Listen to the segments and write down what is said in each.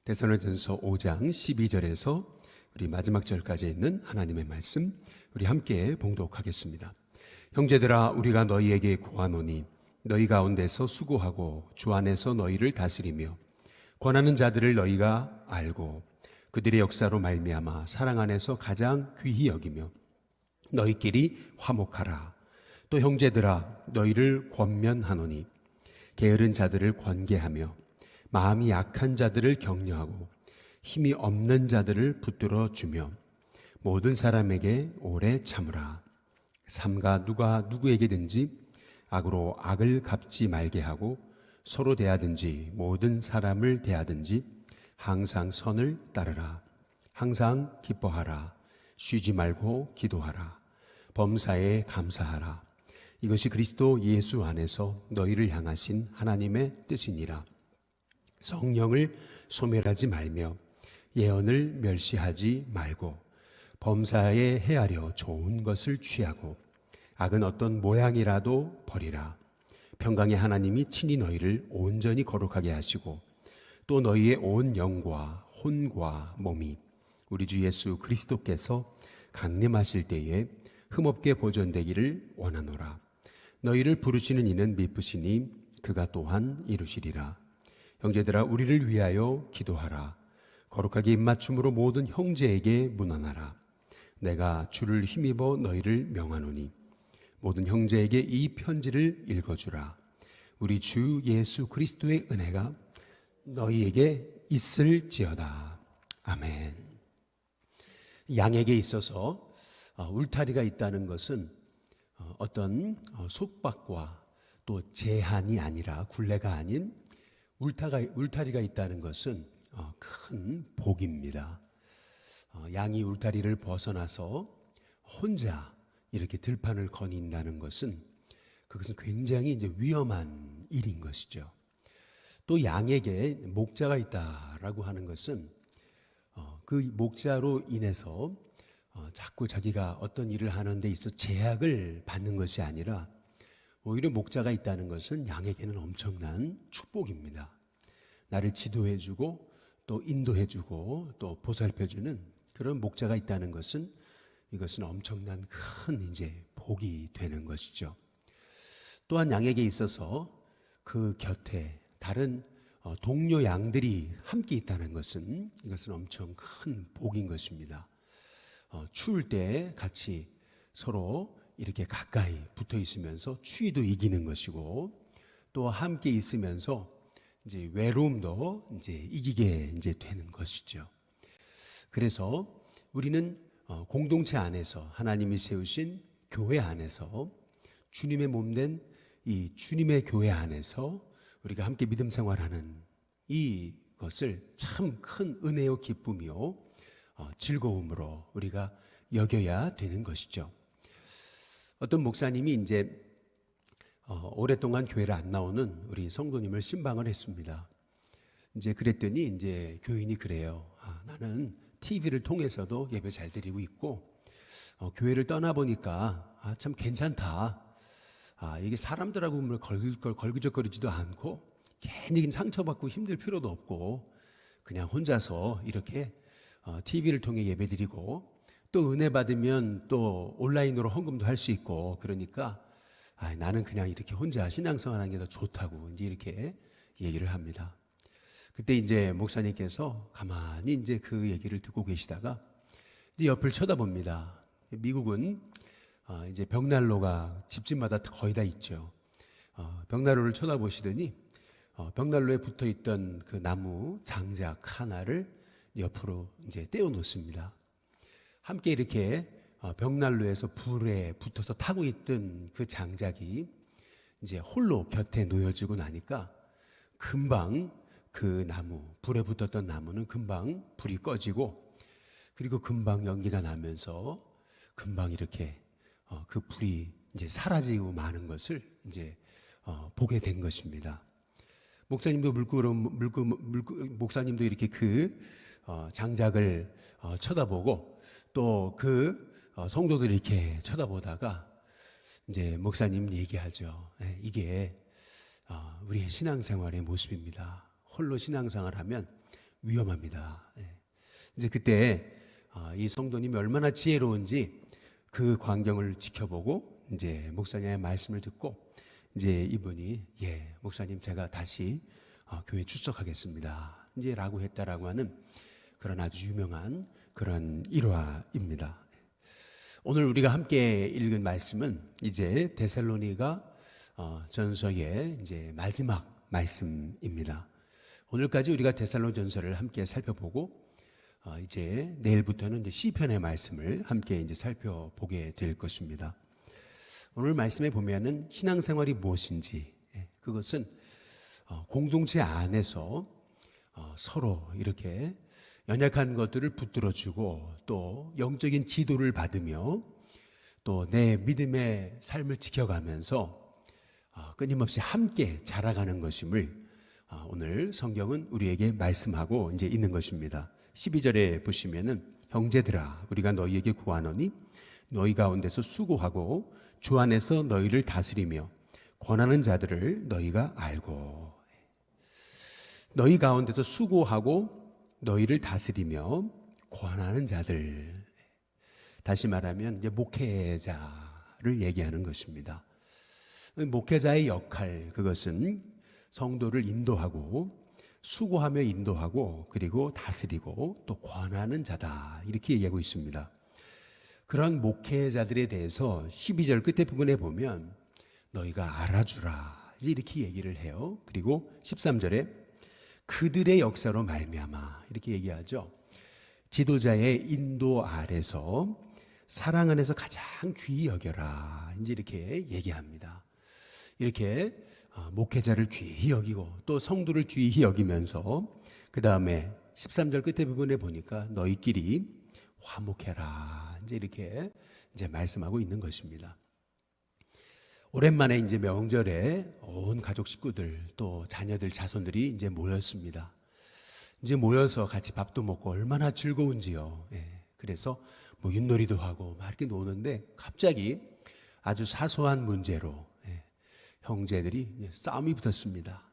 데살로니가전서 5장 12절에서 우리 마지막 절까지 있는 하나님의 말씀 우리 함께 봉독하겠습니다. 형제들아, 우리가 너희에게 구하노니 너희 가운데서 수고하고 주 안에서 너희를 다스리며 권하는 자들을 너희가 알고 그들의 역사로 말미암아 사랑 안에서 가장 귀히 여기며 너희끼리 화목하라. 또 형제들아, 너희를 권면하노니 게으른 자들을 권계하며 마음이 약한 자들을 격려하고 힘이 없는 자들을 붙들어 주며 모든 사람에게 오래 참으라. 삼가 누가 누구에게든지 악으로 악을 갚지 말게 하고 서로 대하든지 모든 사람을 대하든지 항상 선을 따르라. 항상 기뻐하라. 쉬지 말고 기도하라. 범사에 감사하라. 이것이 그리스도 예수 안에서 너희를 향하신 하나님의 뜻이니라. 성령을 소멸하지 말며 예언을 멸시하지 말고 범사에 헤아려 좋은 것을 취하고 악은 어떤 모양이라도 버리라. 평강의 하나님이 친히 너희를 온전히 거룩하게 하시고 또 너희의 온 영과 혼과 몸이 우리 주 예수 그리스도께서 강림하실 때에 흠없게 보존되기를 원하노라. 너희를 부르시는 이는 미쁘시니 그가 또한 이루시리라. 형제들아, 우리를 위하여 기도하라. 거룩하게 입맞춤으로 모든 형제에게 문안하라. 내가 주를 힘입어 너희를 명하노니 모든 형제에게 이 편지를 읽어주라. 우리 주 예수 그리스도의 은혜가 너희에게 있을지어다. 아멘. 양에게 있어서 울타리가 있다는 것은 어떤 속박과 또 제한이 아니라 굴레가 아닌 울타리가 있다는 것은 큰 복입니다. 양이 울타리를 벗어나서 혼자 이렇게 들판을 거닌다는 것은 그것은 굉장히 이제 위험한 일인 것이죠. 또 양에게 목자가 있다라고 하는 것은 그 목자로 인해서 자꾸 자기가 어떤 일을 하는 데 있어 제약을 받는 것이 아니라 오히려 목자가 있다는 것은 양에게는 엄청난 축복입니다. 나를 지도해주고 또 인도해주고 또 보살펴주는 그런 목자가 있다는 것은 이것은 엄청난 큰 이제 복이 되는 것이죠. 또한 양에게 있어서 그 곁에 다른 동료 양들이 함께 있다는 것은 이것은 엄청 큰 복인 것입니다. 추울 때 같이 서로 이렇게 가까이 붙어 있으면서 추위도 이기는 것이고 또 함께 있으면서 이제 외로움도 이제 이기게 이제 되는 것이죠. 그래서 우리는 공동체 안에서 하나님이 세우신 교회 안에서 주님의 몸된 이 주님의 교회 안에서 우리가 함께 믿음 생활하는 이것을 참 큰 은혜요 기쁨이요 즐거움으로 우리가 여겨야 되는 것이죠. 어떤 목사님이 이제 오랫동안 교회를 안 나오는 우리 성도님을 신방을 했습니다. 이제 그랬더니 이제 교인이 그래요. 나는 TV를 통해서도 예배 잘 드리고 있고 교회를 떠나 보니까 참 괜찮다. 이게 사람들하고 걸그적거리지도 않고 괜히 상처받고 힘들 필요도 없고 그냥 혼자서 이렇게 TV를 통해 예배 드리고 또 은혜 받으면 또 온라인으로 헌금도 할 수 있고 그러니까 나는 그냥 이렇게 혼자 신앙생활하는 게 더 좋다고 이제 이렇게 얘기를 합니다. 그때 이제 목사님께서 가만히 이제 그 얘기를 듣고 계시다가 이제 옆을 쳐다봅니다. 미국은 이제 벽난로가 집집마다 거의 다 있죠. 벽난로를 쳐다보시더니 벽난로에 붙어 있던 그 나무 장작 하나를 옆으로 이제 떼어 놓습니다. 함께 이렇게 벽난로에서 불에 붙어서 타고 있던 그 장작이 이제 홀로 곁에 놓여지고 나니까 금방 그 나무, 불에 붙었던 나무는 금방 불이 꺼지고 그리고 금방 연기가 나면서 금방 이렇게 그 불이 이제 사라지고 마는 것을 이제 보게 된 것입니다. 목사님도 목사님도 이렇게 그 장작을 쳐다보고 또 그 성도들이 이렇게 쳐다보다가 이제 목사님 얘기하죠. 이게 우리의 신앙생활의 모습입니다. 홀로 신앙생활하면 위험합니다. 이제 그때 이 성도님이 얼마나 지혜로운지 그 광경을 지켜보고 이제 목사님의 말씀을 듣고 이제 이분이 목사님 제가 다시 교회 출석하겠습니다. 이제 라고 했다라고 하는 그런 아주 유명한 그런 일화입니다. 오늘 우리가 함께 읽은 말씀은 이제 데살로니가 전서의 이제 마지막 말씀입니다. 오늘까지 우리가 데살로전서를 함께 살펴보고 이제 내일부터는 이제 시편의 말씀을 함께 이제 살펴보게 될 것입니다. 오늘 말씀에 보면은 신앙생활이 무엇인지 그것은 공동체 안에서 서로 이렇게 연약한 것들을 붙들어주고 또 영적인 지도를 받으며 또 내 믿음의 삶을 지켜가면서 끊임없이 함께 자라가는 것임을 오늘 성경은 우리에게 말씀하고 이제 있는 것입니다. 12절에 보시면은 형제들아 우리가 너희에게 구하노니 너희 가운데서 수고하고 주 안에서 너희를 다스리며 권하는 자들을 너희가 알고 너희 가운데서 수고하고 너희를 다스리며 권하는 자들 다시 말하면 이제 목회자를 얘기하는 것입니다. 목회자의 역할 그것은 성도를 인도하고 수고하며 인도하고 그리고 다스리고 또 권하는 자다 이렇게 얘기하고 있습니다. 그런 목회자들에 대해서 12절 끝에 부분에 보면 너희가 알아주라 이렇게 얘기를 해요. 그리고 13절에 그들의 역사로 말미암아 이렇게 얘기하죠. 지도자의 인도 아래서 사랑 안에서 가장 귀히 여겨라 이제 이렇게 얘기합니다. 이렇게 목회자를 귀히 여기고 또 성도를 귀히 여기면서 그 다음에 13절 끝에 부분에 보니까 너희끼리 화목해라 이제 이렇게 이제 말씀하고 있는 것입니다. 오랜만에 이제 명절에 온 가족 식구들 또 자녀들 자손들이 이제 모였습니다. 이제 모여서 같이 밥도 먹고 얼마나 즐거운지요. 그래서 뭐 윷놀이도 하고 막 이렇게 노는데 갑자기 아주 사소한 문제로 형제들이 싸움이 붙었습니다.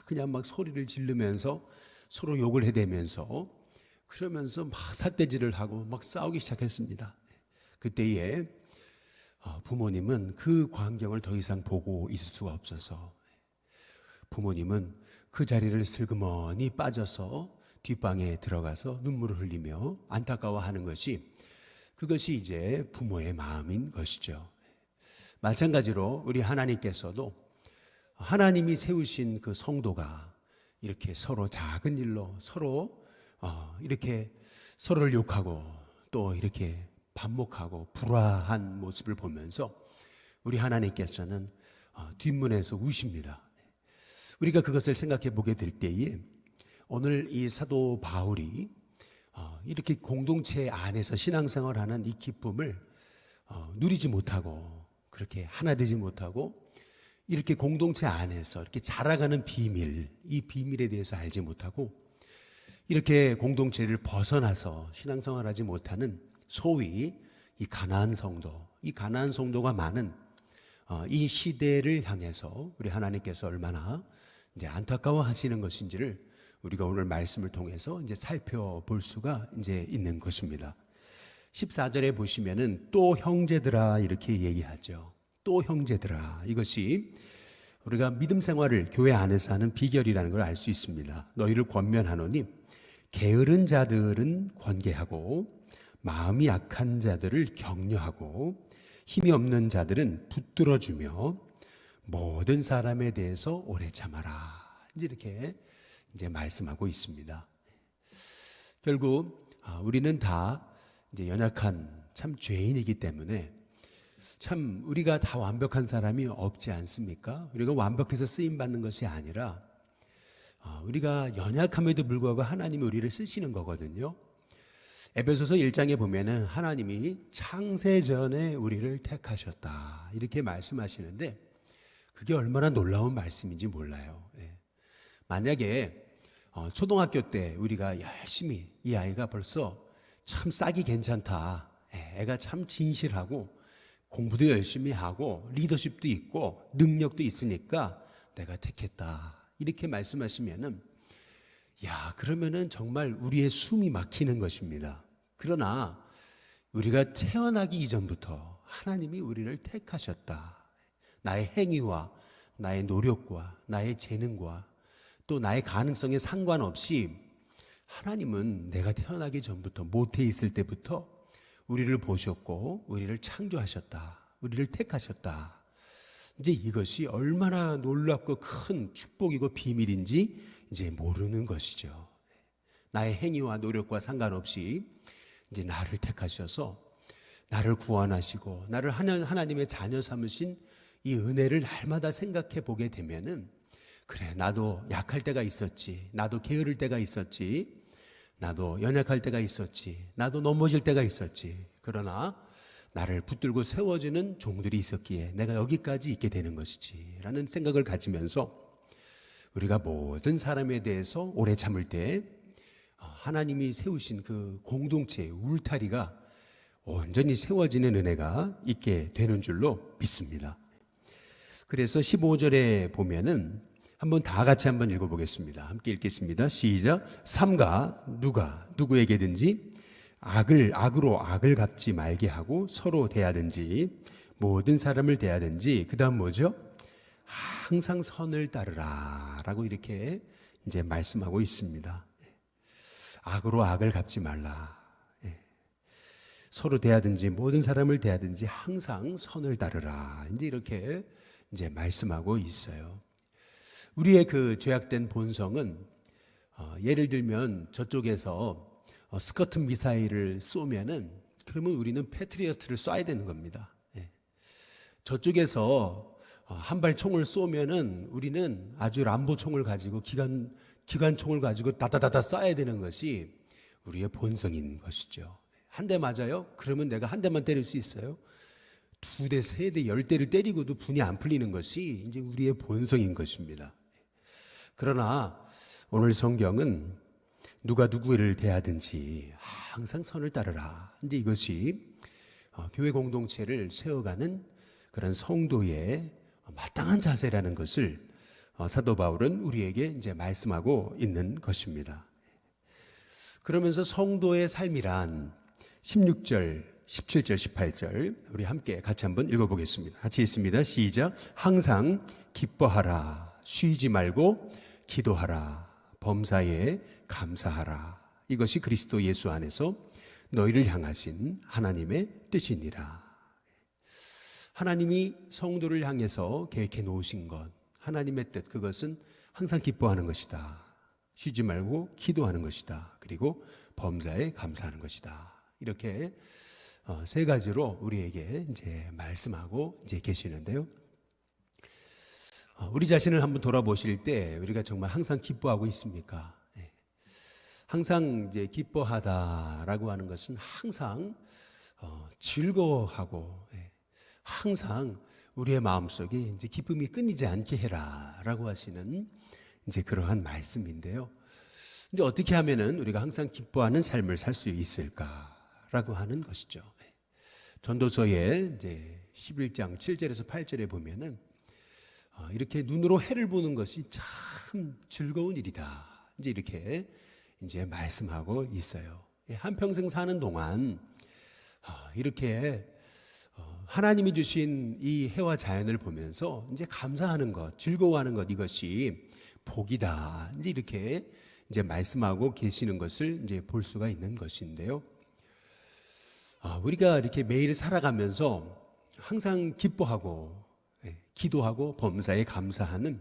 그냥 막 소리를 지르면서 서로 욕을 해대면서 그러면서 막 삿대질을 하고 막 싸우기 시작했습니다. 그때에 부모님은 그 광경을 더 이상 보고 있을 수가 없어서 부모님은 그 자리를 슬그머니 빠져서 뒷방에 들어가서 눈물을 흘리며 안타까워하는 것이 그것이 이제 부모의 마음인 것이죠. 마찬가지로 우리 하나님께서도 하나님이 세우신 그 성도가 이렇게 서로 작은 일로 서로 이렇게 서로를 욕하고 또 이렇게 반목하고 불화한 모습을 보면서 우리 하나님께서는 뒷문에서 우십니다. 우리가 그것을 생각해 보게 될 때에 오늘 이 사도 바울이 이렇게 공동체 안에서 신앙생활하는 이 기쁨을 누리지 못하고 그렇게 하나 되지 못하고 이렇게 공동체 안에서 이렇게 자라가는 비밀, 이 비밀에 대해서 알지 못하고 이렇게 공동체를 벗어나서 신앙생활하지 못하는 소위 이 가나안 성도, 이 가나안 성도가 많은 이 시대를 향해서 우리 하나님께서 얼마나 이제 안타까워하시는 것인지를 우리가 오늘 말씀을 통해서 이제 살펴볼 수가 이제 있는 것입니다. 14절에 보시면은 또 형제들아 이렇게 얘기하죠. 또 형제들아 이것이 우리가 믿음 생활을 교회 안에서 하는 비결이라는 걸 알 수 있습니다. 너희를 권면하노니 게으른 자들은 권계하고 마음이 약한 자들을 격려하고 힘이 없는 자들은 붙들어주며 모든 사람에 대해서 오래 참아라. 이렇게 이제 말씀하고 있습니다. 결국 우리는 다 이제 연약한 참 죄인이기 때문에 참 우리가 다 완벽한 사람이 없지 않습니까? 우리가 완벽해서 쓰임 받는 것이 아니라 우리가 연약함에도 불구하고 하나님이 우리를 쓰시는 거거든요. 에베소서 1장에 보면은 하나님이 창세 전에 우리를 택하셨다 이렇게 말씀하시는데 그게 얼마나 놀라운 말씀인지 몰라요. 만약에 초등학교 때 우리가 열심히 이 아이가 벌써 참 싹이 괜찮다, 애가 참 진실하고 공부도 열심히 하고 리더십도 있고 능력도 있으니까 내가 택했다 이렇게 말씀하시면은 야, 그러면은 정말 우리의 숨이 막히는 것입니다. 그러나 우리가 태어나기 이전부터 하나님이 우리를 택하셨다. 나의 행위와 나의 노력과 나의 재능과 또 나의 가능성에 상관없이 하나님은 내가 태어나기 전부터 모태에 있을 때부터 우리를 보셨고 우리를 창조하셨다. 우리를 택하셨다. 이제 이것이 얼마나 놀랍고 큰 축복이고 비밀인지 이제 모르는 것이죠. 나의 행위와 노력과 상관없이 이제 나를 택하셔서 나를 구원하시고 나를 하나님의 자녀 삼으신 이 은혜를 날마다 생각해 보게 되면은 그래, 나도 약할 때가 있었지. 나도 게으를 때가 있었지. 나도 연약할 때가 있었지. 나도 넘어질 때가 있었지. 그러나 나를 붙들고 세워주는 종들이 있었기에 내가 여기까지 있게 되는 것이지 라는 생각을 가지면서 우리가 모든 사람에 대해서 오래 참을 때 하나님이 세우신 그 공동체의 울타리가 온전히 세워지는 은혜가 있게 되는 줄로 믿습니다. 그래서 15절에 보면은 한번 다 같이 한번 읽어보겠습니다. 함께 읽겠습니다. 시작. 삼가 누가 누구에게든지 악으로 악을 갚지 말게 하고 서로 대하든지 모든 사람을 대하든지 그 다음 뭐죠? 항상 선을 따르라 라고 이렇게 이제 말씀하고 있습니다. 악으로 악을 갚지 말라. 서로 대하든지 모든 사람을 대하든지 항상 선을 따르라. 이제 이렇게 이제 말씀하고 있어요. 우리의 그 죄악된 본성은 예를 들면 저쪽에서 스커트 미사일을 쏘면은 그러면 우리는 패트리어트를 쏴야 되는 겁니다. 저쪽에서 한 발 총을 쏘면은 우리는 아주 람보 총을 가지고 기관총을 가지고 다다다다 쏴야 되는 것이 우리의 본성인 것이죠. 한 대 맞아요? 그러면 내가 한 대만 때릴 수 있어요? 두 대, 세 대, 10대를 때리고도 분이 안 풀리는 것이 이제 우리의 본성인 것입니다. 그러나 오늘 성경은 누가 누구를 대하든지 항상 선을 따르라. 이제 이것이 교회 공동체를 세워가는 그런 성도의 마땅한 자세라는 것을 사도 바울은 우리에게 이제 말씀하고 있는 것입니다. 그러면서 성도의 삶이란 16절, 17절, 18절 우리 함께 같이 한번 읽어보겠습니다. 같이 읽습니다. 시작. 항상 기뻐하라. 쉬지 말고 기도하라. 범사에 감사하라. 이것이 그리스도 예수 안에서 너희를 향하신 하나님의 뜻이니라. 하나님이 성도를 향해서 계획해 놓으신 것, 하나님의 뜻, 그것은 항상 기뻐하는 것이다. 쉬지 말고 기도하는 것이다. 그리고 범사에 감사하는 것이다. 이렇게 세 가지로 우리에게 이제 말씀하고 이제 계시는데요. 우리 자신을 한번 돌아보실 때 우리가 정말 항상 기뻐하고 있습니까? 항상 이제 기뻐하다라고 하는 것은 항상 즐거워하고 항상 우리의 마음속에 이제 기쁨이 끊이지 않게 해라라고 하시는 이제 그러한 말씀인데요. 이제 어떻게 하면은 우리가 항상 기뻐하는 삶을 살 수 있을까라고 하는 것이죠. 전도서에 이제 11장 7절에서 8절에 보면은 이렇게 눈으로 해를 보는 것이 참 즐거운 일이다. 이제 이렇게 이제 말씀하고 있어요. 한평생 사는 동안 이렇게 하나님이 주신 이 해와 자연을 보면서 이제 감사하는 것, 즐거워하는 것, 이것이 복이다. 이제 이렇게 이제 말씀하고 계시는 것을 이제 볼 수가 있는 것인데요. 우리가 이렇게 매일 살아가면서 항상 기뻐하고 기도하고 범사에 감사하는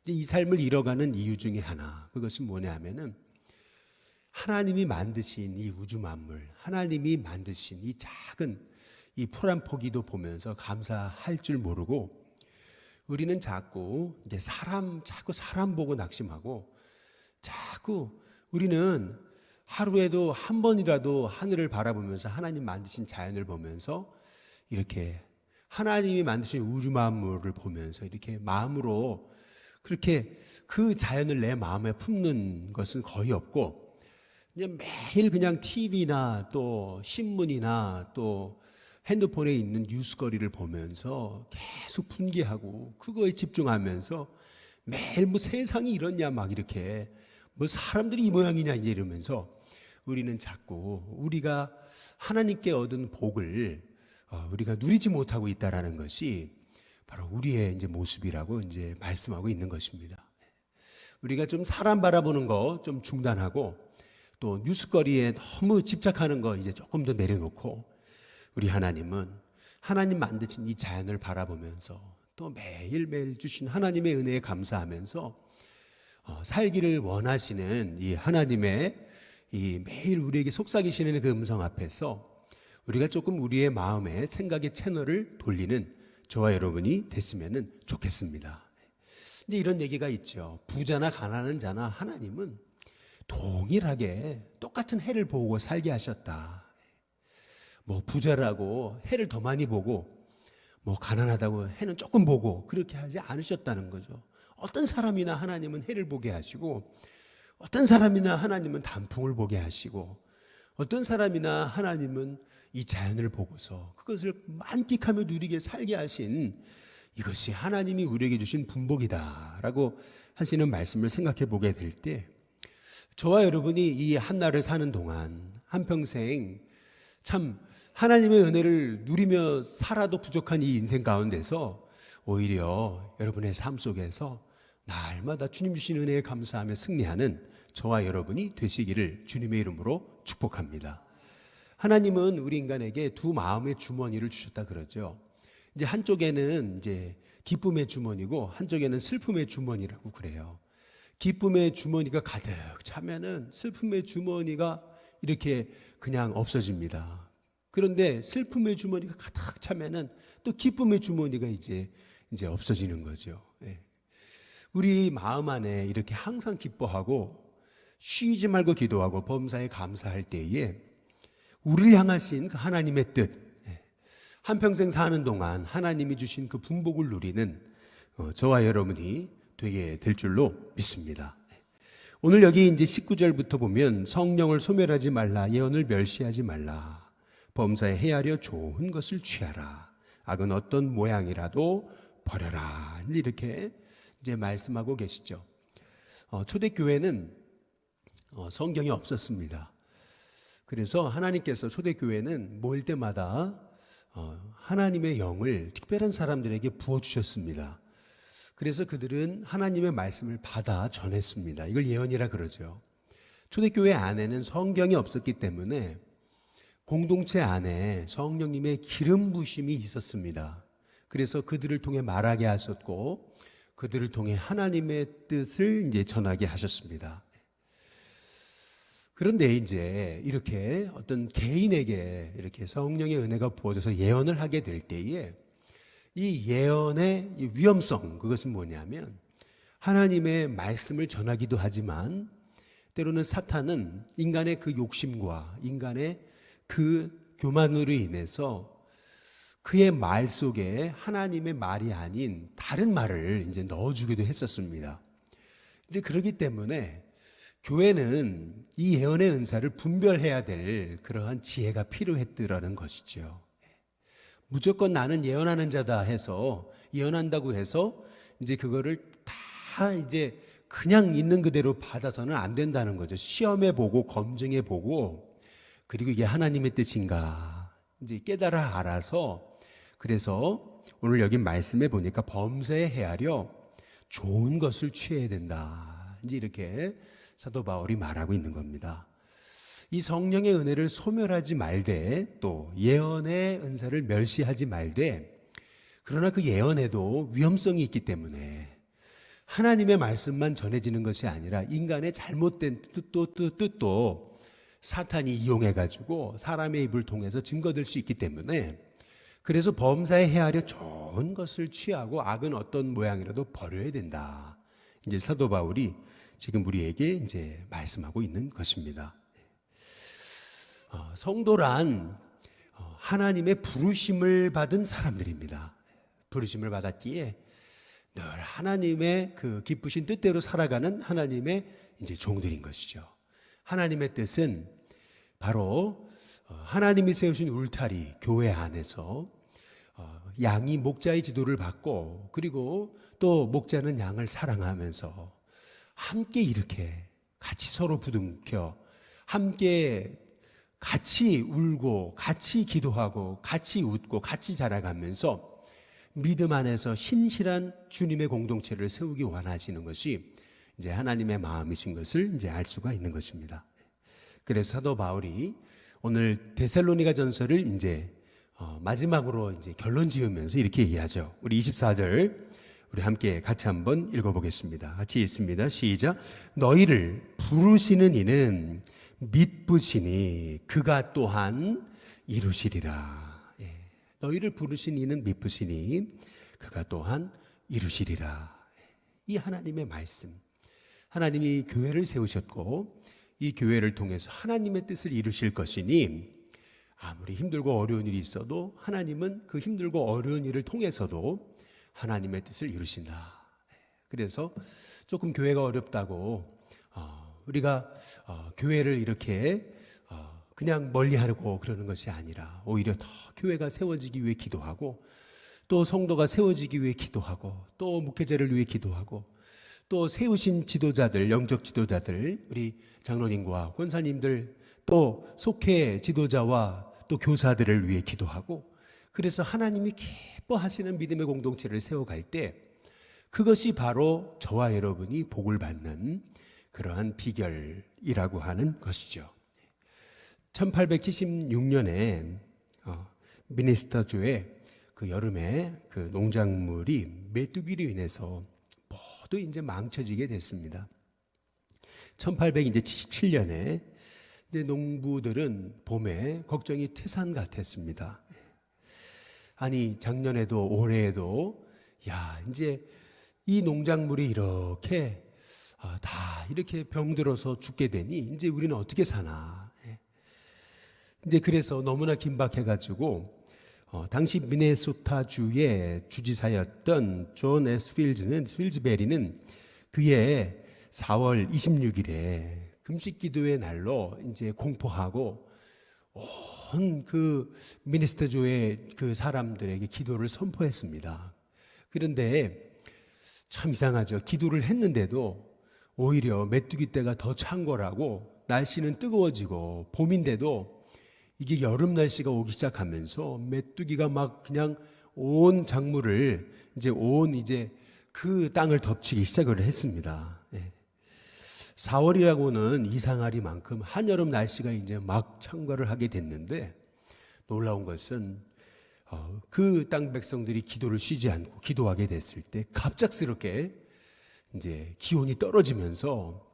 이 삶을 이뤄가는 이유 중에 하나, 그것은 뭐냐 하면은 하나님이 만드신 이 우주 만물, 하나님이 만드신 이 작은 이 풀 한 포기도 보면서 감사할 줄 모르고 우리는 자꾸 이제 자꾸 사람 보고 낙심하고 자꾸 우리는 하루에도 한 번이라도 하늘을 바라보면서 하나님 만드신 자연을 보면서 이렇게 하나님이 만드신 우주 만물을 보면서 이렇게 마음으로 그렇게 그 자연을 내 마음에 품는 것은 거의 없고 그냥 매일 그냥 TV나 또 신문이나 또 핸드폰에 있는 뉴스거리를 보면서 계속 분개하고 그거에 집중하면서 매일 뭐 세상이 이렇냐 막 이렇게 뭐 사람들이 이 모양이냐 이제 이러면서 우리는 자꾸 우리가 하나님께 얻은 복을 우리가 누리지 못하고 있다라는 것이 바로 우리의 이제 모습이라고 이제 말씀하고 있는 것입니다. 우리가 좀 사람 바라보는 거 좀 중단하고 또 뉴스거리에 너무 집착하는 거 이제 조금 더 내려놓고 우리 하나님은 하나님 만드신 이 자연을 바라보면서 또 매일매일 주신 하나님의 은혜에 감사하면서 살기를 원하시는 이 하나님의 이 매일 우리에게 속삭이시는 그 음성 앞에서 우리가 조금 우리의 마음의 생각의 채널을 돌리는 저와 여러분이 됐으면 좋겠습니다. 이제 이런 얘기가 있죠. 부자나 가난한 자나 하나님은 동일하게 똑같은 해를 보고 살게 하셨다. 뭐 부자라고 해를 더 많이 보고 뭐 가난하다고 해는 조금 보고 그렇게 하지 않으셨다는 거죠. 어떤 사람이나 하나님은 해를 보게 하시고 어떤 사람이나 하나님은 단풍을 보게 하시고 어떤 사람이나 하나님은 이 자연을 보고서 그것을 만끽하며 누리게 살게 하신 이것이 하나님이 우리에게 주신 분복이다라고 하시는 말씀을 생각해 보게 될 때 저와 여러분이 이 한날을 사는 동안 한평생 참 하나님의 은혜를 누리며 살아도 부족한 이 인생 가운데서 오히려 여러분의 삶 속에서 날마다 주님 주신 은혜에 감사하며 승리하는 저와 여러분이 되시기를 주님의 이름으로 축복합니다. 하나님은 우리 인간에게 두 마음의 주머니를 주셨다 그러죠. 이제 한쪽에는 이제 기쁨의 주머니고 한쪽에는 슬픔의 주머니라고 그래요. 기쁨의 주머니가 가득 차면은 슬픔의 주머니가 이렇게 그냥 없어집니다. 그런데 슬픔의 주머니가 가득 차면은 또 기쁨의 주머니가 이제 없어지는 거죠. 우리 마음 안에 이렇게 항상 기뻐하고 쉬지 말고 기도하고 범사에 감사할 때에 우리를 향하신 그 하나님의 뜻, 한평생 사는 동안 하나님이 주신 그 분복을 누리는 저와 여러분이 되게 될 줄로 믿습니다. 오늘 여기 이제 19절부터 보면 성령을 소멸하지 말라, 예언을 멸시하지 말라, 범사에 헤아려 좋은 것을 취하라, 악은 어떤 모양이라도 버려라, 이렇게 이제 말씀하고 계시죠. 초대교회는 성경이 없었습니다. 그래서 하나님께서 초대교회는 모일 때마다 하나님의 영을 특별한 사람들에게 부어주셨습니다. 그래서 그들은 하나님의 말씀을 받아 전했습니다. 이걸 예언이라 그러죠. 초대교회 안에는 성경이 없었기 때문에 공동체 안에 성령님의 기름 부심이 있었습니다. 그래서 그들을 통해 말하게 하셨고 그들을 통해 하나님의 뜻을 이제 전하게 하셨습니다. 그런데 이제 이렇게 어떤 개인에게 이렇게 성령의 은혜가 부어져서 예언을 하게 될 때에 이 예언의 위험성, 그것은 뭐냐면 하나님의 말씀을 전하기도 하지만 때로는 사탄은 인간의 그 욕심과 인간의 그 교만으로 인해서 그의 말 속에 하나님의 말이 아닌 다른 말을 이제 넣어주기도 했었습니다. 이제 그렇기 때문에 교회는 이 예언의 은사를 분별해야 될 그러한 지혜가 필요했더라는 것이죠. 무조건 나는 예언하는 자다 해서 예언한다고 해서 이제 그거를 다 이제 그냥 있는 그대로 받아서는 안 된다는 거죠. 시험해 보고 검증해 보고 그리고 이게 하나님의 뜻인가 이제 깨달아 알아서 그래서 오늘 여기 말씀해 보니까 범사에 헤아려 좋은 것을 취해야 된다. 이제 이렇게 사도 바울이 말하고 있는 겁니다. 이 성령의 은혜를 소멸하지 말되 또 예언의 은사를 멸시하지 말되 그러나 그 예언에도 위험성이 있기 때문에 하나님의 말씀만 전해지는 것이 아니라 인간의 잘못된 뜻도 사탄이 이용해가지고 사람의 입을 통해서 증거될 수 있기 때문에 그래서 범사에 헤아려 좋은 것을 취하고 악은 어떤 모양이라도 버려야 된다. 이제 사도 바울이 지금 우리에게 이제 말씀하고 있는 것입니다. 성도란 하나님의 부르심을 받은 사람들입니다. 부르심을 받았기에 늘 하나님의 그 기쁘신 뜻대로 살아가는 하나님의 이제 종들인 것이죠. 하나님의 뜻은 바로 하나님이 세우신 울타리 교회 안에서 양이 목자의 지도를 받고 그리고 또 목자는 양을 사랑하면서 함께 이렇게 같이 서로 부둥켜 함께 같이 울고 같이 기도하고 같이 웃고 같이 자라가면서 믿음 안에서 신실한 주님의 공동체를 세우기 원하시는 것이 이제 하나님의 마음이신 것을 이제 알 수가 있는 것입니다. 그래서 사도 바울이 오늘 데살로니가 전서를 이제 마지막으로 이제 결론 지으면서 이렇게 얘기하죠. 우리 24절 우리 함께 같이 한번 읽어보겠습니다. 같이 읽습니다. 시작. 너희를 부르시는 이는 미쁘시니 그가 또한 이루시리라. 예. 너희를 부르신 이는 미쁘시니 그가 또한 이루시리라. 이 하나님의 말씀, 하나님이 교회를 세우셨고 이 교회를 통해서 하나님의 뜻을 이루실 것이니 아무리 힘들고 어려운 일이 있어도 하나님은 그 힘들고 어려운 일을 통해서도 하나님의 뜻을 이루신다. 그래서 조금 교회가 어렵다고 우리가 교회를 이렇게 그냥 멀리하고 그러는 것이 아니라 오히려 더 교회가 세워지기 위해 기도하고 또 성도가 세워지기 위해 기도하고 또 목회자를 위해 기도하고 또 세우신 지도자들, 영적 지도자들, 우리 장로님과 권사님들 또 속회 지도자와 또 교사들을 위해 기도하고 그래서 하나님이 기뻐하시는 믿음의 공동체를 세워갈 때 그것이 바로 저와 여러분이 복을 받는 그러한 비결이라고 하는 것이죠. 1876년에 미네소타주의 그 여름에 그 농작물이 메뚜기로 인해서 모두 이제 망쳐지게 됐습니다. 1877년에 이제 농부들은 봄에 걱정이 태산 같았습니다. 아니 작년에도 올해에도 이제 이 농작물이 이렇게 다 이렇게 병들어서 죽게 되니 이제 우리는 어떻게 사나. 이제 그래서 너무나 긴박해가지고 당시 미네소타주의 주지사였던 존 S. 필즈베리는 그해 4월 26일에 금식기도의 날로 이제 공포하고 온 그 미네소타주의 그 사람들에게 기도를 선포했습니다. 그런데 참 이상하죠. 기도를 했는데도 오히려 메뚜기 떼가 더 찬 거라고 날씨는 뜨거워지고 봄인데도 이게 여름 날씨가 오기 시작하면서 메뚜기가 막 그냥 온 작물을 이제 그 땅을 덮치기 시작을 했습니다. 4월이라고는 이상하리만큼 한여름 날씨가 이제 막 참가를 하게 됐는데 놀라운 것은 그 땅 백성들이 기도를 쉬지 않고 기도하게 됐을 때 갑작스럽게 이제 기온이 떨어지면서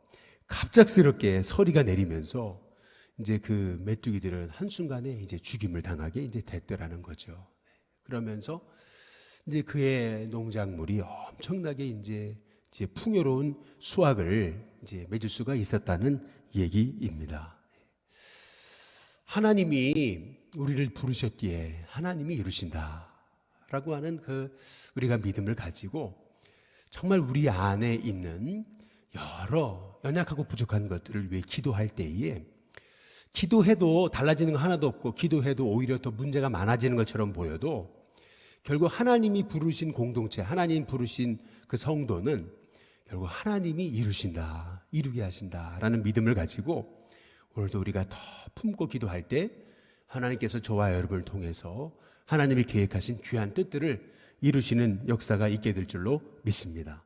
갑작스럽게 서리가 내리면서 이제 그 메뚜기들은 한순간에 이제 죽임을 당하게 이제 됐더라는 거죠. 그러면서 이제 그의 농작물이 엄청나게 이제 풍요로운 수확을 이제 맺을 수가 있었다는 얘기입니다. 하나님이 우리를 부르셨기에 하나님이 이루신다라고 하는 그 우리가 믿음을 가지고 정말 우리 안에 있는 여러 연약하고 부족한 것들을 위해 기도할 때에 기도해도 달라지는 거 하나도 없고 기도해도 오히려 더 문제가 많아지는 것처럼 보여도 결국 하나님이 부르신 공동체, 하나님 부르신 그 성도는 결국 하나님이 이루신다, 이루게 하신다라는 믿음을 가지고 오늘도 우리가 더 품고 기도할 때 하나님께서 저와 여러분을 통해서 하나님이 계획하신 귀한 뜻들을 이루시는 역사가 있게 될 줄로 믿습니다.